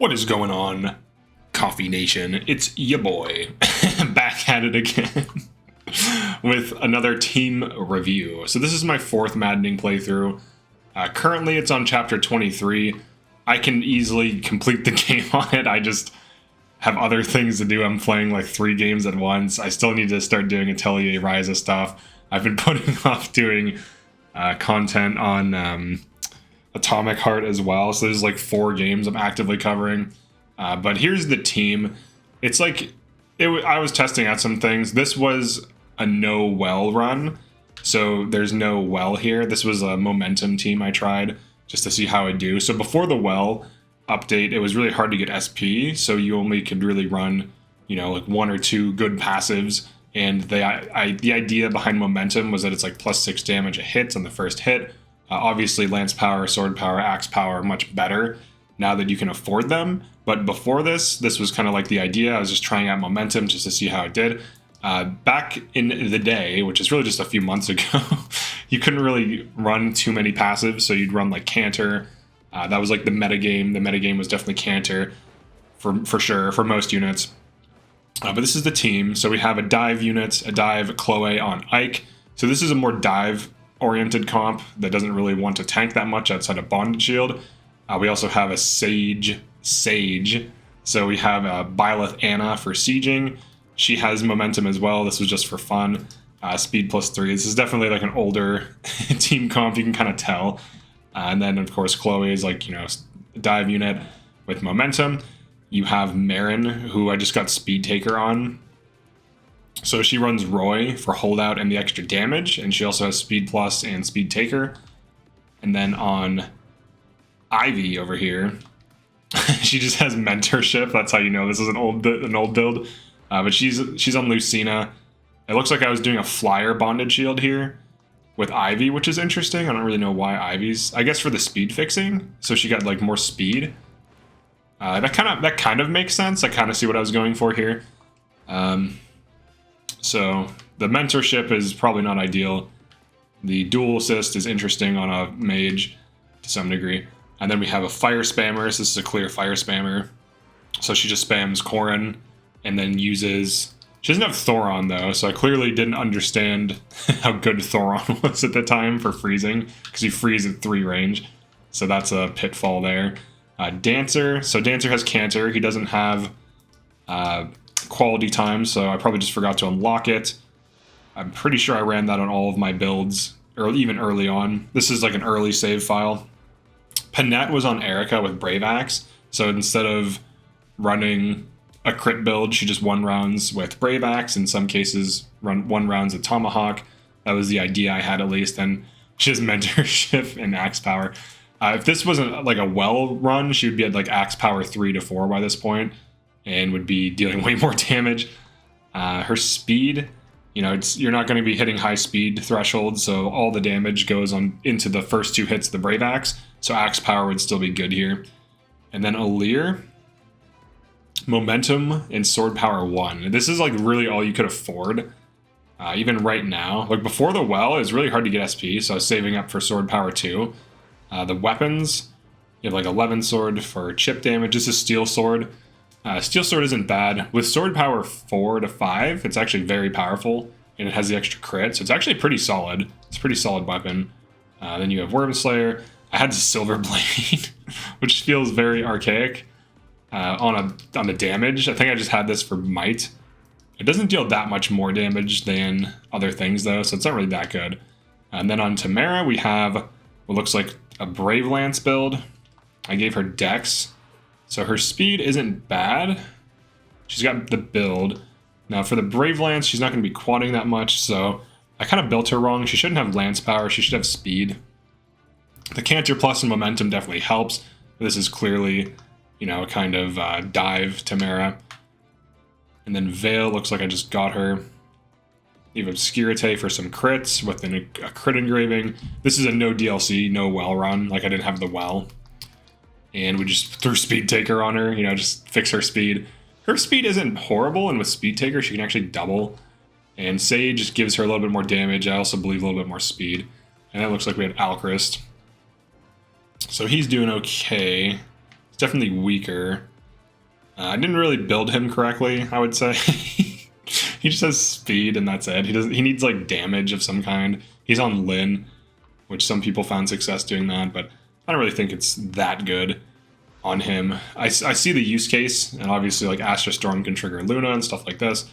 What is going on, Coffee Nation? It's ya boy, back at it again with another team review. So this is my fourth Maddening playthrough. Currently it's on chapter 23. I can easily complete the game on it. I just have other things to do. I'm playing like 3 games at once. I still need to start doing Atelier Ryza stuff. I've been putting off doing content on Atomic Heart as well. So there's like 4 games I'm actively covering. But here's the team. It's like, I was testing out some things. This was a no well run. So there's no well here. This was a momentum team I tried just to see how I do. So before the well update, it was really hard to get SP. So you only could really run, you know, like 1 or 2 good passives. And the idea behind momentum was that it's like +6 damage a hit on the first hit. Obviously, lance power, sword power, axe power, much better now that you can afford them. But before this was kind of like the idea. I was just trying out momentum just to see how it did. Back in the day, which is really just a few months ago, you couldn't really run too many passives, so you'd run like Canter. That was like the metagame. The metagame was definitely Canter for sure, for most units. But this is the team. So we have a dive unit, a dive Chloe on Ike. So this is a more dive-oriented comp that doesn't really want to tank that much outside of Bonded Shield. We also have a Sage. So we have a Byleth Anna for sieging. She has momentum as well. This was just for fun. Speed +3. This is definitely like an older team comp, you can kind of tell. And then, of course, Chloe is like, you know, dive unit with momentum. You have Marin, who I just got Speed Taker on. So she runs Roy for holdout and the extra damage, and she also has Speed Plus and Speed Taker. And then on Ivy over here, she just has Mentorship. That's how you know this is an old build. But she's on Lucina. It looks like I was doing a flyer bonded shield here with Ivy, which is interesting. I don't really know why Ivy's. I guess for the speed fixing. So she got like more speed. That kind of makes sense. I kind of see what I was going for here. So the mentorship is probably not ideal. The dual assist is interesting on a mage to some degree. And then we have a fire spammer. So this is a clear fire spammer. So she just spams Corrin and then uses... She doesn't have Thoron though, so I clearly didn't understand how good Thoron was at the time for freezing, because you freeze at 3 range. So that's a pitfall there. Dancer. So Dancer has Canter. He doesn't have quality time, so I probably just forgot to unlock it. I'm pretty sure I ran that on all of my builds, or even early on. This is like an early save file. Panette was on Erica with Brave Axe, so instead of running a crit build, she just 1 rounds with Brave Axe. In some cases, run 1 rounds with Tomahawk. That was the idea I had, at least. And she has Mentorship and Axe Power. If this wasn't like a well run, she would be at like Axe Power 3 to 4 by this point, and would be dealing way more damage. Her speed, you know, you're not going to be hitting high speed thresholds, so all the damage goes on into the first 2 hits of the Brave Axe. So Axe Power would still be good here. And then Alir, momentum and sword power 1. This is like really all you could afford. Even right now, like before the well, it's really hard to get SP, so I was saving up for sword power 2. The weapons, you have like 11 sword for chip damage. This is steel sword. Steel sword isn't bad. With sword power 4 to 5, it's actually very powerful, and it has the extra crit, so it's actually pretty solid. It's a pretty solid weapon. Then you have Wormslayer. I had the Silver Blade, which feels very archaic. On the damage, I think I just had this for might. It doesn't deal that much more damage than other things though, so it's not really that good. And then on Tamara, we have what looks like a Brave Lance build. I gave her Dex, so her speed isn't bad. She's got the build. Now for the Brave Lance, she's not going to be quadding that much, so I kind of built her wrong. She shouldn't have Lance power, she should have speed. The Canter Plus and momentum definitely helps. This is clearly, you know, kind of dive Tamara. And then Veil looks like I just got her. You have Obscurite for some crits with a crit engraving. This is a no DLC, no well run. Like I didn't have the well. And we just threw Speed Taker on her, you know, just fix her speed. Her speed isn't horrible, and with Speed Taker she can actually double. And Sage just gives her a little bit more damage. I also believe a little bit more speed. And it looks like we had Alchrist. So he's doing okay. It's definitely weaker. I didn't really build him correctly, I would say. He just has speed and that's it. He needs like damage of some kind. He's on Lin, which some people found success doing that, but I don't really think it's that good on him. I see the use case, and obviously like Astra Storm can trigger Luna and stuff like this.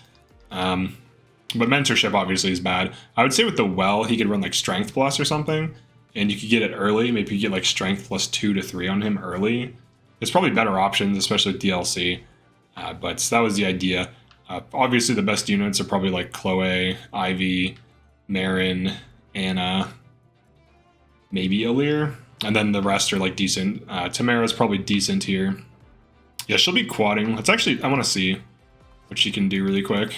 But mentorship obviously is bad. I would say with the Well, he could run like Strength Plus or something, and you could get it early. Maybe you get like Strength plus 2 to 3 on him early. There's probably better options, especially with DLC. But that was the idea. Obviously, the best units are probably like Chloe, Ivy, Marin, Anna, maybe Alir, and then the rest are like decent. Tamara's probably decent here. Yeah, she'll be quadding. Let's actually, I want to see what she can do really quick.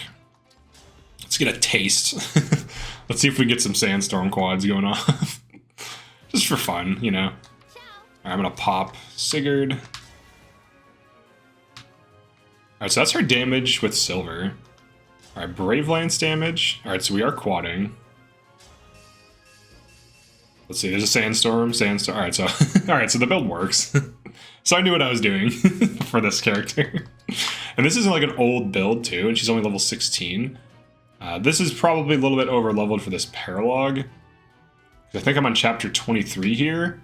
Let's get a taste. Let's see if we get some Sandstorm quads going off. Just for fun, you know. All right, I'm going to pop Sigurd. All right, so that's her damage with silver. All right, Brave Lance damage. All right, so we are quadding. Let's see, there's a Sandstorm. All right, so the build works. So I knew what I was doing for this character. And this is like an old build too, and she's only level 16. This is probably a little bit over leveled for this paralog. I think I'm on chapter 23 here,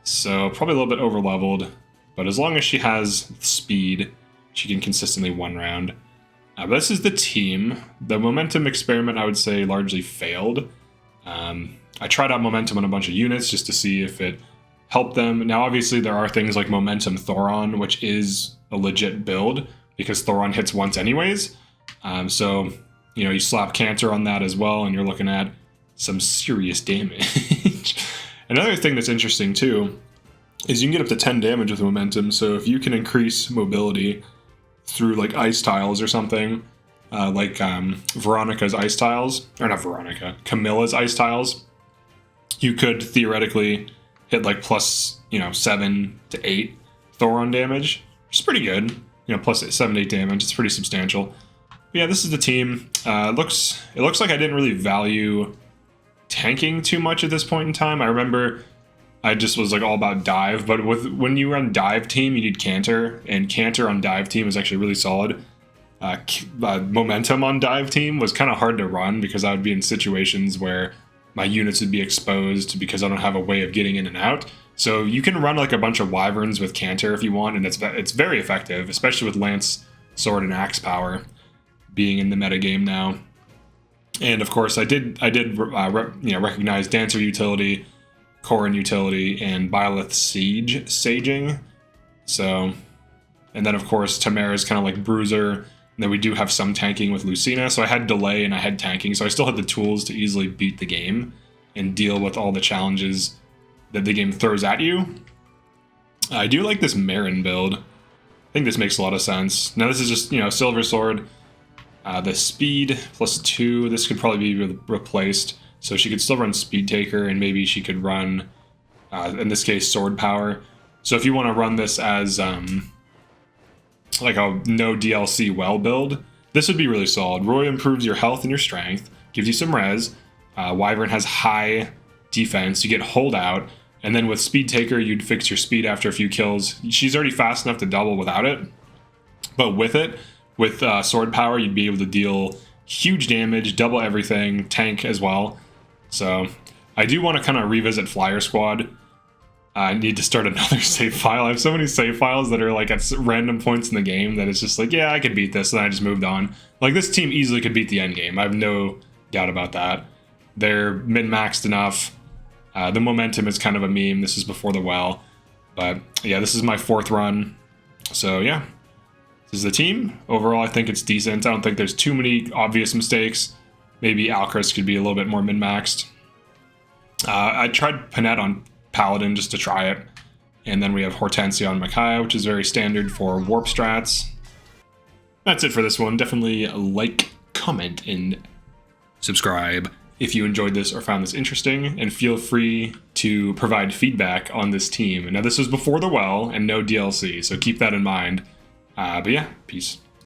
so probably a little bit over leveled. But as long as she has speed, she can consistently one round. But this is the team. The momentum experiment, I would say, largely failed. I tried out momentum on a bunch of units just to see if it helped them. Now, obviously, there are things like momentum Thoron, which is a legit build because Thoron hits once anyways. So, you know, you slap Cantor on that as well, and you're looking at some serious damage. Another thing that's interesting, too, is you can get up to 10 damage with momentum. So if you can increase mobility through, like, ice tiles or something, like Veronica's ice tiles, or not Veronica, Camilla's ice tiles, you could theoretically hit like plus, 7 to 8 Thoron damage, which is pretty good. Plus 7 to 8 damage. It's pretty substantial. But yeah, this is the team. It looks like I didn't really value tanking too much at this point in time. I remember I just was like all about dive, but when you run dive team, you need Cantor, and Cantor on dive team is actually really solid. Momentum on dive team was kind of hard to run because I would be in situations where my units would be exposed because I don't have a way of getting in and out. So you can run like a bunch of wyverns with Cantor if you want, and it's very effective, especially with Lance, Sword, and Axe power being in the metagame now. And of course, I did recognize Dancer utility, Corrin utility, and Byleth Saging. So, and then of course Tamara's kind of like Bruiser. And then we do have some tanking with Lucina. So I had delay and I had tanking, so I still had the tools to easily beat the game and deal with all the challenges that the game throws at you. I do like this Marin build. I think this makes a lot of sense. Now this is just, Silver Sword. The speed plus 2, this could probably be replaced. So she could still run Speed Taker, and maybe she could run, in this case, Sword Power. So if you want to run this as like a no DLC well build, this would be really solid. Roy improves your health and your strength, gives you some res. Wyvern has high defense, you get holdout, and then with Speed Taker, you'd fix your speed after a few kills. She's already fast enough to double without it, but with it, with Sword Power, you'd be able to deal huge damage, double everything, tank as well. So I do want to kind of revisit Flyer Squad. I need to start another save file. I have so many save files that are like at random points in the game that it's just like, yeah, I could beat this, and then I just moved on. Like, this team easily could beat the end game. I have no doubt about that. They're min-maxed enough. The momentum is kind of a meme. This is before the well. But yeah, this is my 4th run. So yeah, this is the team. Overall, I think it's decent. I don't think there's too many obvious mistakes. Maybe Alcris could be a little bit more min-maxed. I tried Panette on Paladin just to try it. And then we have Hortensia on Micaiah, which is very standard for warp strats. That's it for this one. Definitely like, comment, and subscribe if you enjoyed this or found this interesting, and feel free to provide feedback on this team. Now, this was before the well and no DLC, so keep that in mind. But yeah, peace.